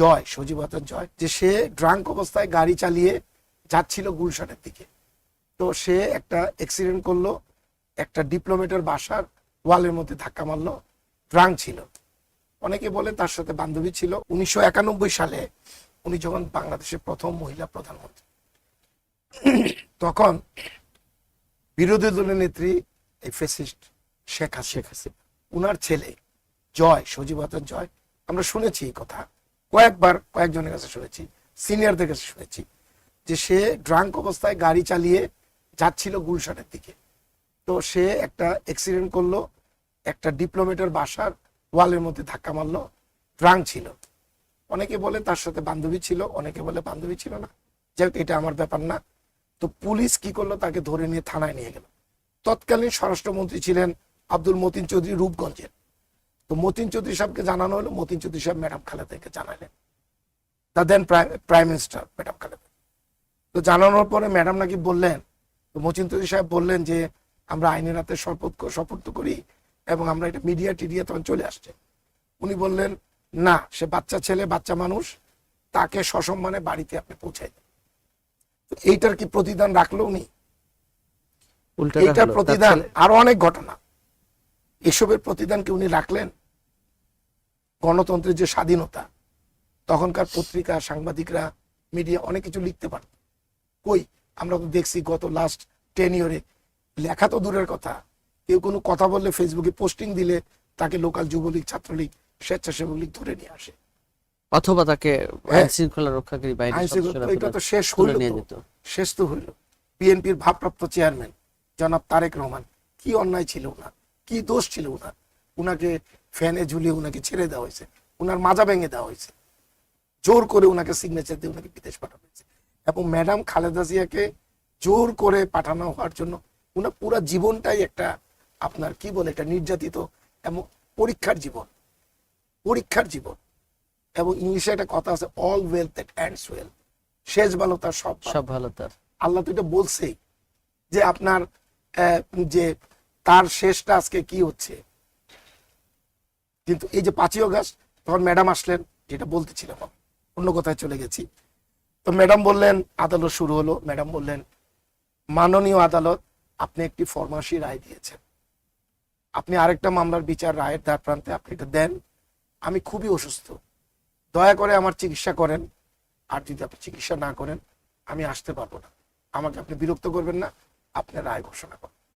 জয়, সজীব হাসান জয়, যে সে ড্রাঙ্ক অবস্থায় গাড়ি চালিয়ে যাচ্ছিল গুলশানের দিকে। তো সে একটা অ্যাক্সিডেন্ট করলো, একটা ডিপ্লোমেটের বাসার ওয়ালের মধ্যে ধাক্কা মারলো, ড্রাঙ্ক ছিল। অনেকে বলে তার সাথে বান্ধবী ছিল। 1991 সালে উনি যখন বাংলাদেশের প্রথম মহিলা প্রধানমন্ত্রী, তখন বিরোধী দলের নেত্রী এই ফ্যাসিস্ট শেখ হাসিনা, উনার ছেলে জয়, সজীব হাসান জয়, আমরা শুনেছি এই কথা কয়েকবার, কয়েকজনের কাছে শুনেছি, সিনিয়রদের কাছে শুনেছি, যে সে ড্রাঙ্ক অবস্থায় গাড়ি চালিয়ে যাচ্ছিল গুলশানের দিকে। তো সে একটা অ্যাক্সিডেন্ট করলো, একটা ডিপ্লোমেটের বাসার ওয়ালের মধ্যে ধাক্কা মারলো, ড্রাঙ্ক ছিল। অনেকে বলে তার সাথে বান্ধবী ছিল, অনেকে বলে বান্ধবী ছিল না, যাই হোক এটা আমার ব্যাপার না। তো পুলিশ কি করলো, তাকে ধরে নিয়ে থানায় নিয়ে গেল। তৎকালীন স্বরাষ্ট্রমন্ত্রী ছিলেন আব্দুল মতিন চৌধুরী, রূপগঞ্জের। তো মতিন চৌধুরী সাহেবকে জানানো হলো, মতিন চৌধুরী সাহেব ম্যাডাম খালেদাকে জানালেন, তা then prime minister madam Khaleda. তো জানানোর পরে ম্যাডাম নাকি বললেন, তো মতিন চৌধুরী সাহেব বললেন যে আমরা আইনের হাতে শপথ করি এবং আমরা এটা মিডিয়া টিডিয়া তখন চলে আসছে। উনি বললেন না, সে বাচ্চা ছেলে, বাচ্চা মানুষ, তাকে সসম্মানে বাড়িতে আপনি পৌঁছাই দেন। এইটার কি প্রতিদান রাখলো উনি? এইটার প্রতিদান আরো অনেক ঘটনা, এসবের প্রতিদান কি উনি রাখলেন? গণতন্ত্রের যে স্বাধীনতা, তখনকার পত্রিকা, সাংবাদিকরা, মিডিয়া অনেক কিছু লিখতে পারত, কই আমরা তো দেখছি গত লাস্ট 10 ইয়ারে লেখা তো দূরের কথা, কেউ কোনো কথা বললে ফেসবুকে পোস্টিং দিলে তাকে লোকাল যুবলীগ, ছাত্রলীগ, স্বেচ্ছাসেবক লীগ ধরে নিয়ে আসে, অথবা তাকে আইন শৃঙ্খলা রক্ষাকারী বাহিনী এটা তো শেষ হইল, শেষ তো হইল। বিএনপির ভারপ্রাপ্ত চেয়ারম্যান জনাব তারেক রহমান, কি অন্যায় ছিল উনার, কি দোষ ছিল উনার? উনাকে ফ্যানে ঝুলিয়ে উনাকে ছেড়ে দেওয়া হয়েছে, উনার মাজা ভেঙে দেওয়া হয়েছে, জোর করে উনাকে সিগনেচার দিয়ে উনাকে বিদেশ পাঠানো হয়েছে, এবং ম্যাডাম খালেদা জিয়াকে জোর করে পাঠানো হওয়ার জন্য উনার পুরো জীবনটাই একটা আপনার কি বলে, একটা নির্যাতিত এবং পরীক্ষার জীবন, পরীক্ষার জীবন। এবং ইংলিশে একটা কথা আছে, all wealth that ends well, শেষ ভালো তার সব ভালো তার। আল্লাহ তো এটা বলছেই যে আপনার যে তার শেষটা আজকে কি হচ্ছে। কিন্তু এই যে 5ই আগস্ট তখন ম্যাডাম আসলেন, যেটা বলতেছিলাম, অন্য কথায় চলে গেছি। তো ম্যাডাম বললেন, আদালত শুরু হলো, ম্যাডাম বললেন মাননীয় আদালত, আপনি একটি ফরমাসি রায় দিয়েছেন, আপনি আরেকটা মামলার বিচার রায়ের দ্বার প্রান্তে, আপনি এটা দেন, আমি খুবই অসুস্থ, দয়া করে আমার চিকিৎসা করেন, আর যদি আপনি চিকিৎসা না করেন আমি আসতে পারবো না, আমাকে আপনি বিরক্ত করবেন না, আপনি রায় ঘোষণা করেন।